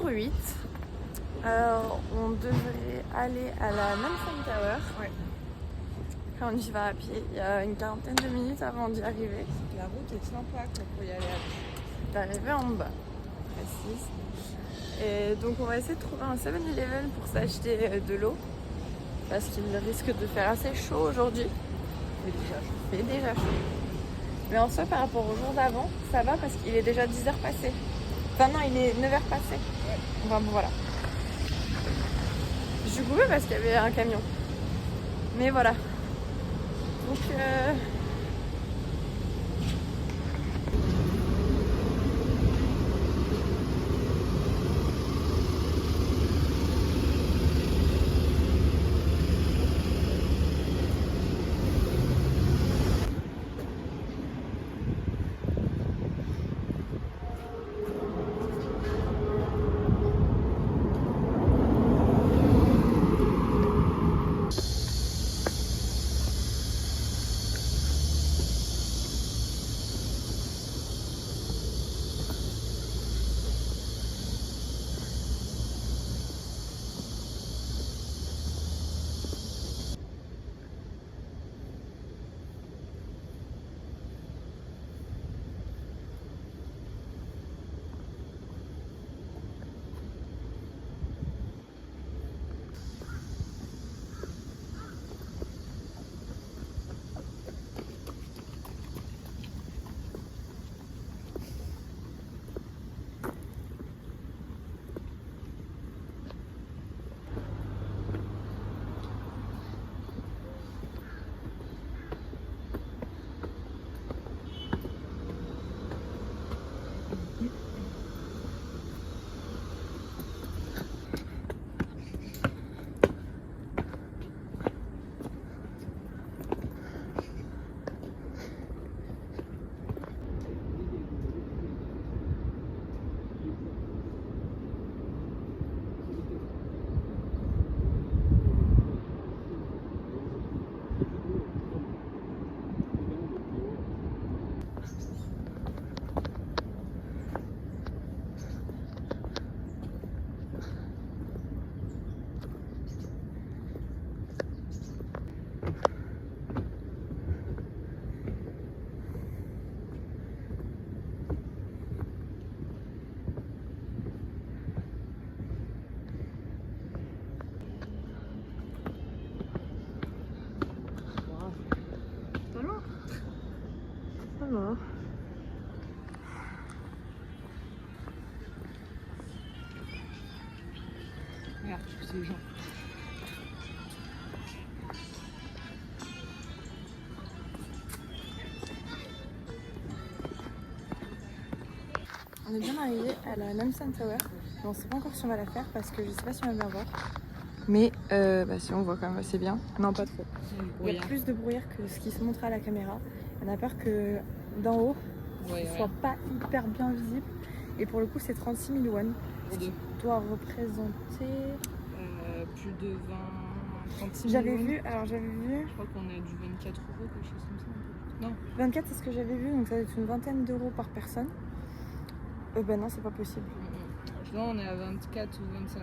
8. On devrait aller à la Nansen Tower. Ouais. Quand on y va à pied, il y a une quarantaine de minutes avant d'y arriver. La route est sympa pour y aller à pied. D'arriver en bas, précise. Et donc on va essayer de trouver un 7-Eleven pour s'acheter de l'eau. Parce qu'il risque de faire assez chaud aujourd'hui. Il fait déjà chaud. Mais en soi, par rapport au jour d'avant, ça va parce qu'il est déjà 10h passé. Enfin non, il est 9h passé. Ouais. Enfin bon, voilà. Je suis coupée parce qu'il y avait un camion. Mais voilà. Donc alors. Regarde, tous ces gens. On est bien arrivé à la Nansen Tower. Mais on sait pas encore si on va la faire parce que je sais pas si on va bien voir. Mais si on voit quand même assez bien. Non, pas trop. Il y a plus de brouillard que ce qui se montre à la caméra. On a peur que d'en haut, ce soit pas hyper bien visible. Et pour le coup, c'est 36 000 won. Ce qui doit représenter plus de 20, 36 J'avais millions. vu. Je crois qu'on a du 24 €, quelque chose comme ça. Non. 24, c'est ce que j'avais vu, donc ça va être une vingtaine d'euros par personne. Non, c'est pas possible. Non, on est à 24 ou 25.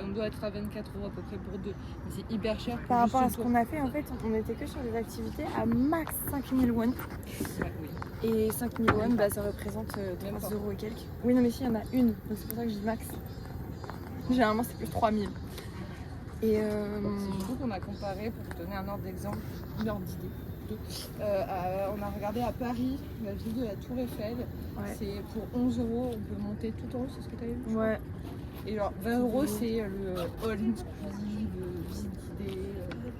On doit être à 24 € à peu près pour deux. Mais c'est hyper cher. Par rapport à ce qu'on a fait, en fait, on était que sur des activités à max 5 000 won. Ouais, oui. Et 5 000 won, ça représente 3 euros et quelques. Oui, non, mais si, il y en a une, donc c'est pour ça que je dis max. Généralement, c'est plus 3 000. Et C'est du coup qu'on a comparé, pour vous donner un ordre d'exemple, une ordre d'idée. On a regardé à Paris la vue de la Tour Eiffel. Ouais. C'est pour 11 €, on peut monter tout en haut, c'est ce que tu avais vu? Ouais. Et alors 20 €, c'est le all inclusive, visite guidée.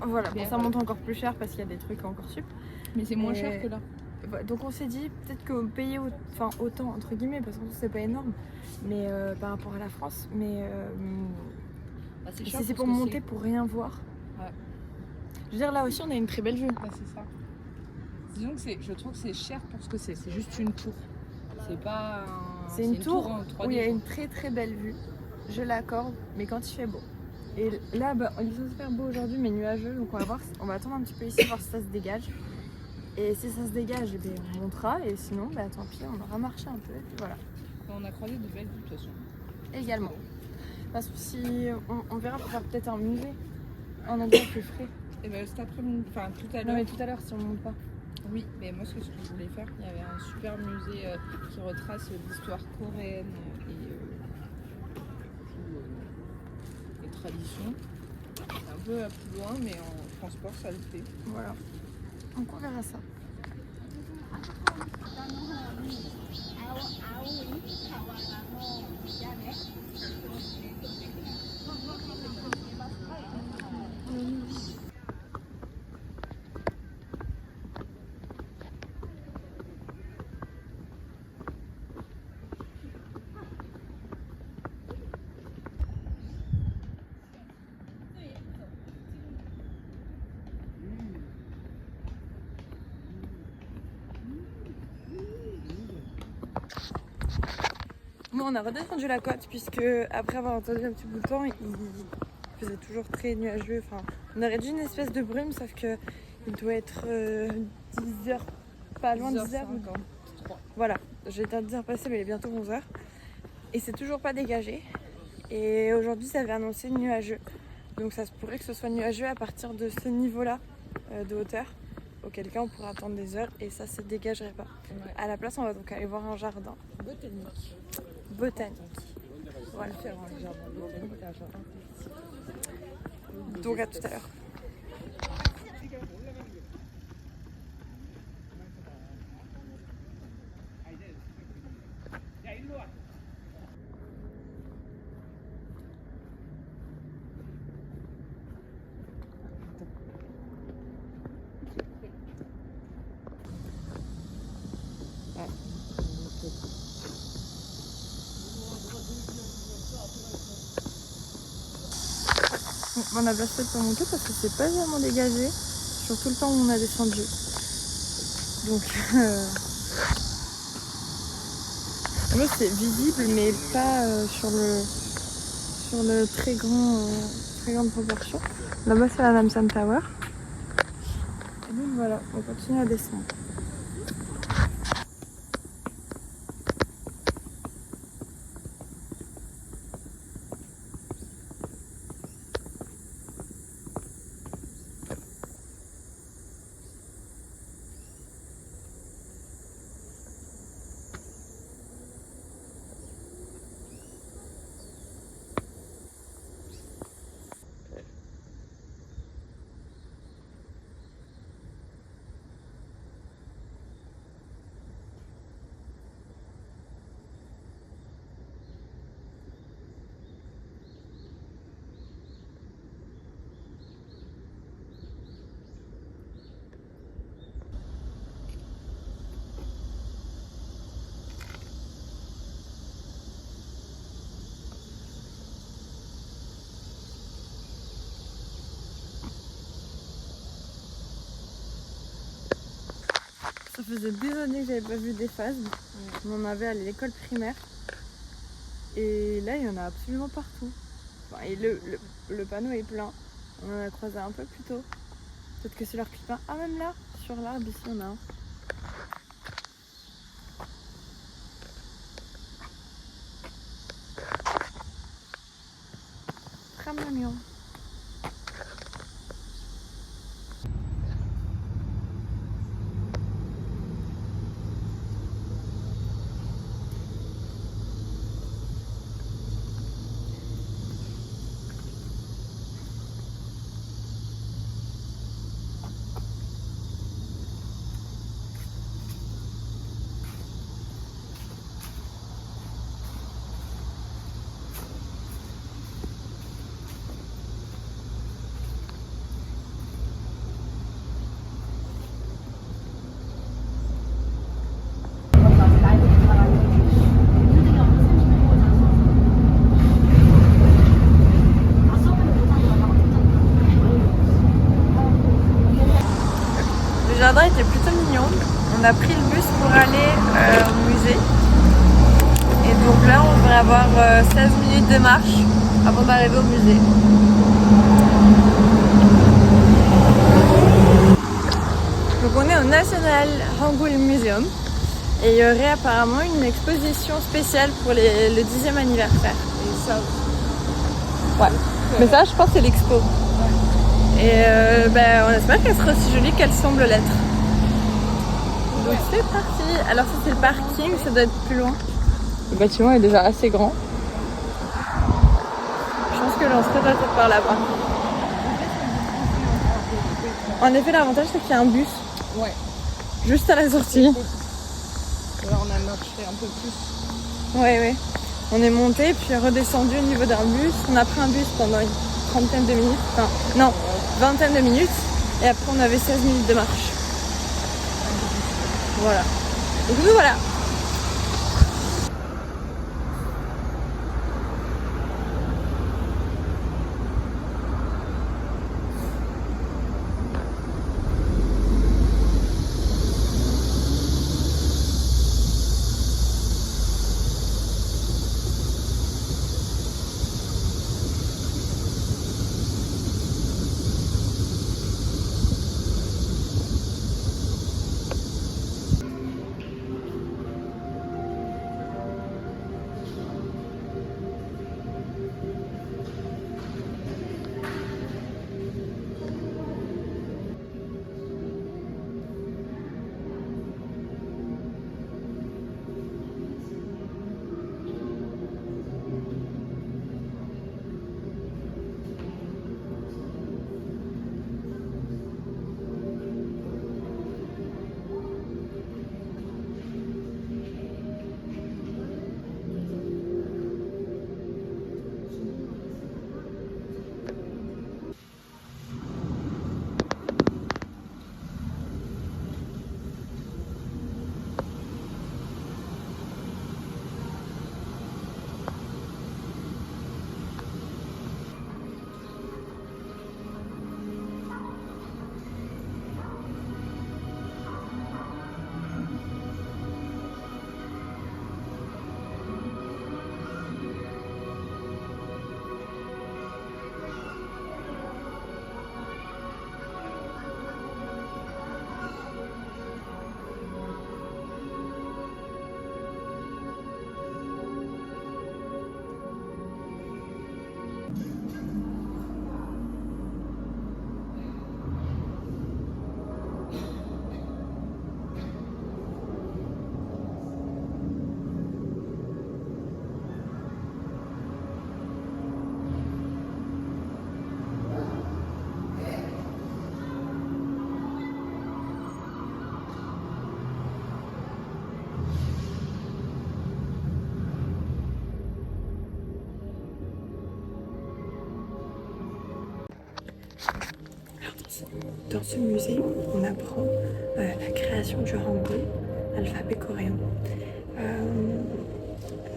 Voilà, bon, ça monte encore plus cher parce qu'il y a des trucs encore sup. Mais c'est moins cher que là. Donc on s'est dit peut-être que payer autant entre guillemets, parce que c'est pas énorme, mais par rapport à la France, mais si c'est pour monter pour rien voir. Ouais. Je veux dire, là aussi on a une très belle vue. C'est ça. Disons que je trouve que c'est cher pour ce que c'est. C'est juste une tour. C'est pas C'est une tour en 3D. où il y a une très très belle vue. Je l'accorde, mais quand il fait beau. Et là, il est censé faire beau aujourd'hui, mais nuageux, donc on va voir. On va attendre un petit peu ici, voir si ça se dégage. Et si ça se dégage, on montera. Et sinon, tant pis, on aura marché un peu. Et puis voilà. On a croisé de belles vues de toute façon. Également. Parce que si on verra pour faire peut-être un musée, un endroit plus frais. Et ben cet après-midi, enfin tout à Non l'heure. mais tout à l'heure si on monte pas. Oui, mais moi ce que je voulais faire, il y avait un super musée qui retrace l'histoire coréenne et les traditions. Un peu à plus loin, mais en transport ça le fait. Voilà. Donc on verra ça. Bon, on a redescendu la côte puisque après avoir entendu un petit bout de temps, il faisait toujours très nuageux. Enfin, on aurait dit une espèce de brume, sauf que il doit être 10h, pas loin de 10h. Voilà, j'ai été à 10h passé, mais il est bientôt 11h. Et c'est toujours pas dégagé. Et aujourd'hui, ça avait annoncé nuageux. Donc ça se pourrait que ce soit nuageux à partir de ce niveau-là de hauteur. Auquel cas on pourrait attendre des heures et ça se dégagerait pas. Ouais. À la place, on va donc aller voir un jardin botanique. Voilà. Faire un jardin botanique, un jardin. Donc à tout à l'heure. On a bien fait de pas monter parce que c'est pas vraiment dégagé, surtout le temps où on a descendu. Donc, en fait, c'est visible, mais pas sur le très grande proportion. Là-bas, c'est la Namsan Tower. Et donc voilà, on continue à descendre. Ça faisait des années que j'avais pas vu des phases. On en avait à l'école primaire. Et là, il y en a absolument partout. Enfin, et le panneau est plein. On en a croisé un peu plus tôt. Peut-être que c'est leur climat. Ah, même là, sur l'arbre, ici, on a un. Très mignon. Le jardin était plutôt mignon. On a pris le bus pour aller au musée. Et donc là, on devrait avoir 16 minutes de marche avant d'arriver au musée. Donc on est au National Hangul Museum. Et il y aurait apparemment une exposition spéciale pour le 10e anniversaire. Et ça aussi. Ouais. Mais ça, je pense, c'est l'expo. Et on espère qu'elle sera aussi jolie qu'elle semble l'être. Donc c'est parti. Alors ça, c'est le parking, ça doit être plus loin. Le bâtiment est déjà assez grand. Je pense que l'entrée doit être par là-bas. En effet, l'avantage, c'est qu'il y a un bus. Ouais. Juste à la sortie. Là, on a marché un peu plus. Ouais. On est monté, puis redescendu au niveau d'un bus. On a pris un bus pendant une trentaine de minutes. Enfin, non, vingtaine de minutes. Et après, on avait 16 minutes de marche. Voilà. Donc nous voilà. Dans ce musée, on apprend la création du hangul, alphabet coréen.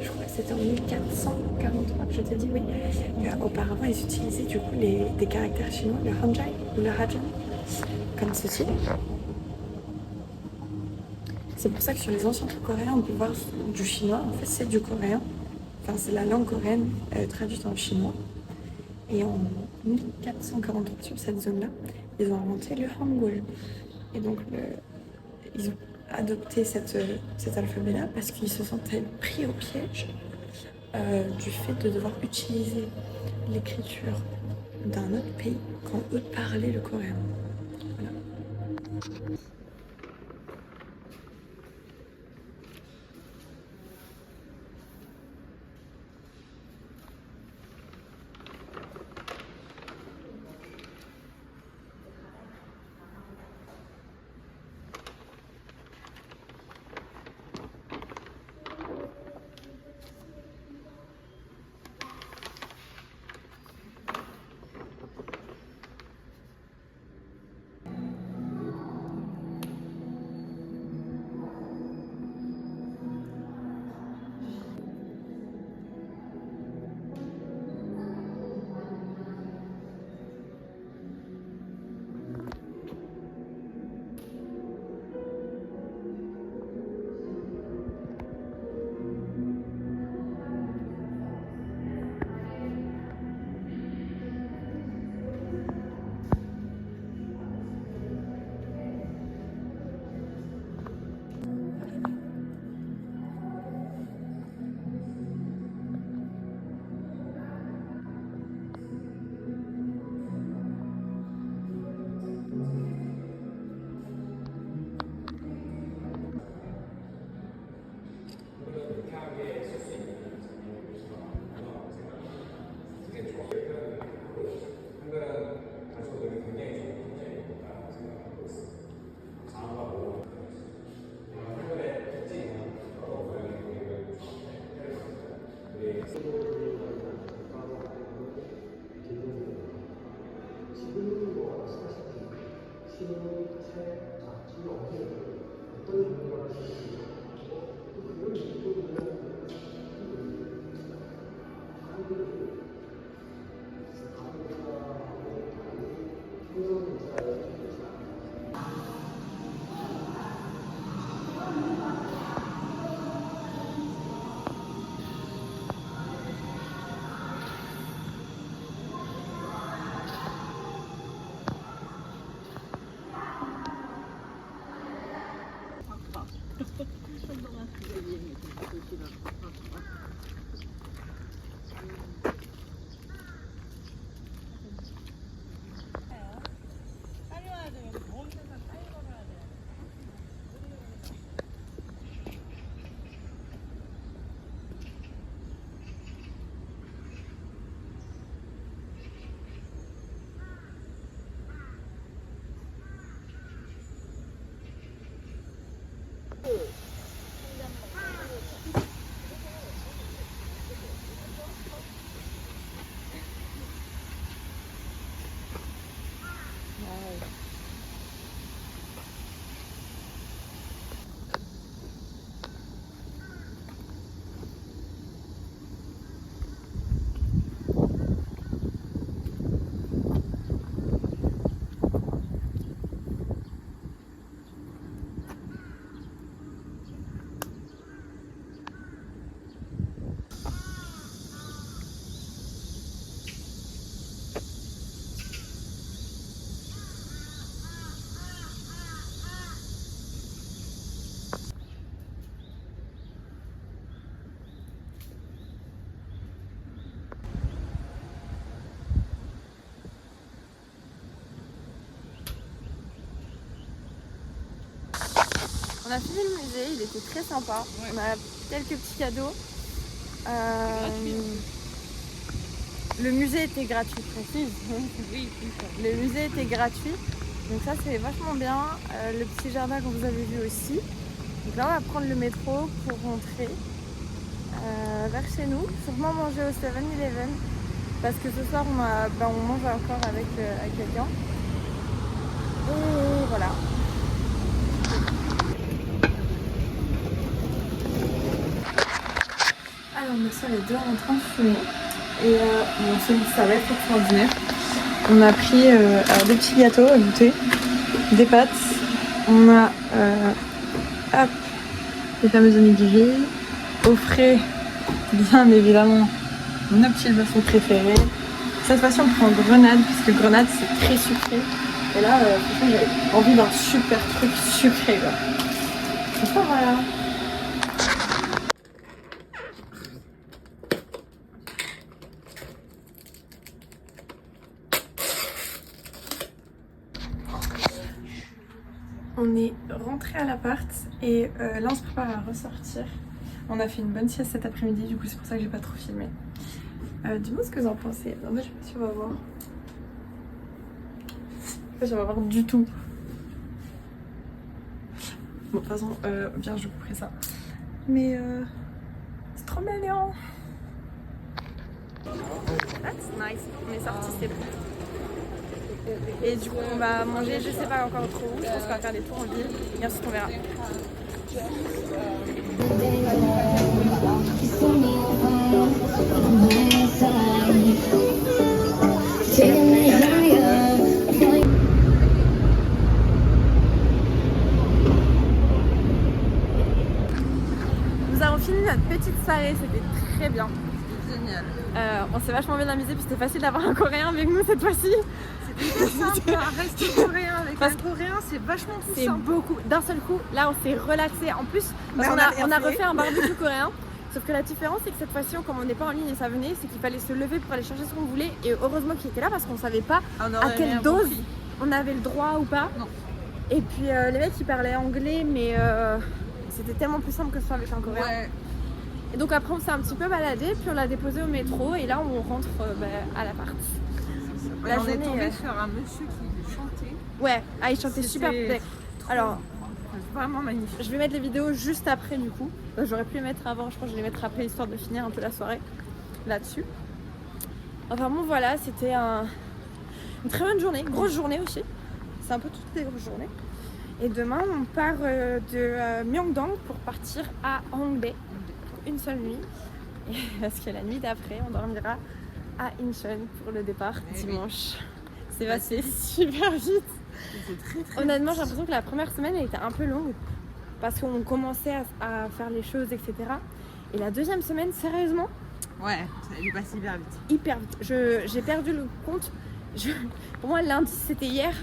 Je crois que c'était en 1443 que je t'ai dit, oui. Auparavant, ils utilisaient du coup des caractères chinois, le hanjai ou le hajin, comme ceci. C'est pour ça que sur les anciens trucs coréens, on peut voir du chinois. En fait, c'est du coréen. Enfin, c'est la langue coréenne traduite en chinois. Et en 1443, sur cette zone-là, ils ont inventé le hangul. Et donc, ils ont adopté cet alphabet-là parce qu'ils se sentaient pris au piège du fait de devoir utiliser l'écriture d'un autre pays quand eux parlaient le coréen. Voilà. On a fini le musée, il était très sympa. Ouais. On a quelques petits cadeaux. Le musée était gratuit, précise. Oui, le musée était gratuit. Donc ça c'est vachement bien. Le petit jardin que vous avez vu aussi. Donc là on va prendre le métro pour rentrer vers chez nous. Sûrement manger au 7-Eleven. Parce que ce soir on mange encore avec quelqu'un. Et voilà. Alors ma soeur est dehors en train de fumer et on s'est dit que ça va être extraordinaire. On a pris des petits gâteaux à goûter, des pâtes, on a les fameuses onigiri, au frais bien évidemment nos petites boissons préférées. Cette fois-ci on prend grenade puisque grenade c'est très sucré et là franchement j'ai envie d'un super truc sucré quoi. Enfin voilà. On est rentré à l'appart et là on se prépare à ressortir. On a fait une bonne sieste cet après-midi, du coup c'est pour ça que j'ai pas trop filmé. Dis-moi ce que vous en pensez. Attendez, je sais pas si on va voir. Je sais pas si on va voir du tout. Bon, de toute façon, bien je couperai ça. Mais c'est trop mignon. That's nice. On est sortis, c'est bon. Et du coup on va manger, je sais pas encore trop où, je pense qu'on va faire des tours en ville et ensuite on verra. Nous avons fini notre petite soirée, c'était très bien. C'était génial. On s'est vachement bien amusé puis c'était facile d'avoir un coréen avec nous cette fois-ci. C'est simple, un resto coréen avec un coréen, c'est vachement plus simple. C'est beaucoup, d'un seul coup, là on s'est relaxé. En plus, parce on a refait un barbecue coréen. Sauf que la différence, c'est que cette fois-ci, comme on n'est pas en ligne et ça venait, c'est qu'il fallait se lever pour aller chercher ce qu'on voulait. Et heureusement qu'il était là parce qu'on savait pas à quelle dose on avait le droit ou pas. Non. Et puis les mecs ils parlaient anglais, mais c'était tellement plus simple que ce soit avec un coréen. Ouais. Et donc après on s'est un petit peu baladé, puis on l'a déposé au métro et là on rentre à l'appart. On est tombé sur un monsieur qui chantait. Ouais, il chantait super bien. Alors, vraiment magnifique. Je vais mettre les vidéos juste après du coup. J'aurais pu les mettre avant, je crois que je vais les mettre après histoire de finir un peu la soirée. là-dessus. Enfin bon voilà, c'était une très bonne journée, grosse journée aussi. C'est un peu toutes des grosses journées. Et demain on part de Myeongdong pour partir à Hongdae pour une seule nuit. Et parce que la nuit d'après on dormira à Incheon pour le départ dimanche. C'est passé super vite. Très Honnêtement j'ai l'impression que la première semaine elle était un peu longue. Parce qu'on commençait à faire les choses, etc. Et la deuxième semaine, sérieusement, ouais, ça est passé hyper vite. Hyper vite. J'ai perdu le compte. Pour moi, lundi, c'était hier.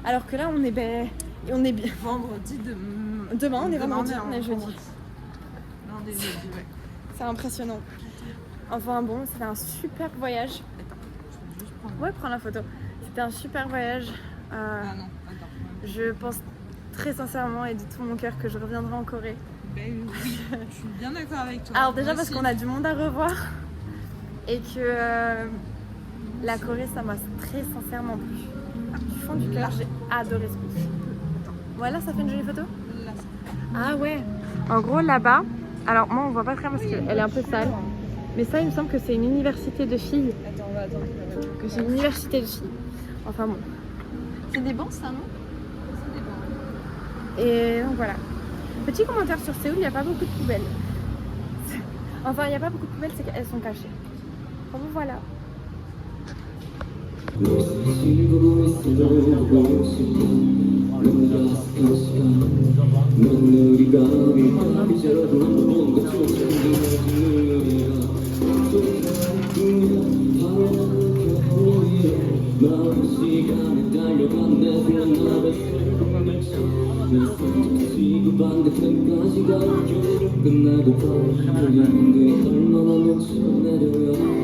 Alors que là, on est bien. Vendredi, Demain, on est vendredi, on est jeudi. Non, on est jeudi, ouais. C'est impressionnant. Enfin bon, c'était un super voyage. Attends, je vais juste prendre. Ouais, prends la photo. C'était un super voyage. Ah non, attends. Je pense très sincèrement et de tout mon cœur que je reviendrai en Corée. Ben oui, je suis bien d'accord avec toi. Alors déjà parce qu'on a du monde à revoir et que la Corée ça m'a très sincèrement plu. Du fond du cœur, j'ai adoré ce pays. Voilà, ça fait une jolie photo. Là, Ah ouais. En gros là-bas, alors moi on voit pas très bien parce qu'elle est un peu sale, mais ça il me semble que c'est une université de filles. attends, on va attendre. Que c'est une université de filles. Enfin bon. C'est des bancs ça non? Et donc voilà. Petit commentaire sur Séoul, il n'y a pas beaucoup de poubelles. Enfin, il n'y a pas beaucoup de poubelles, c'est qu'elles sont cachées. Enfin bon, voilà. 끝나고 더 얼마나 목숨 내려요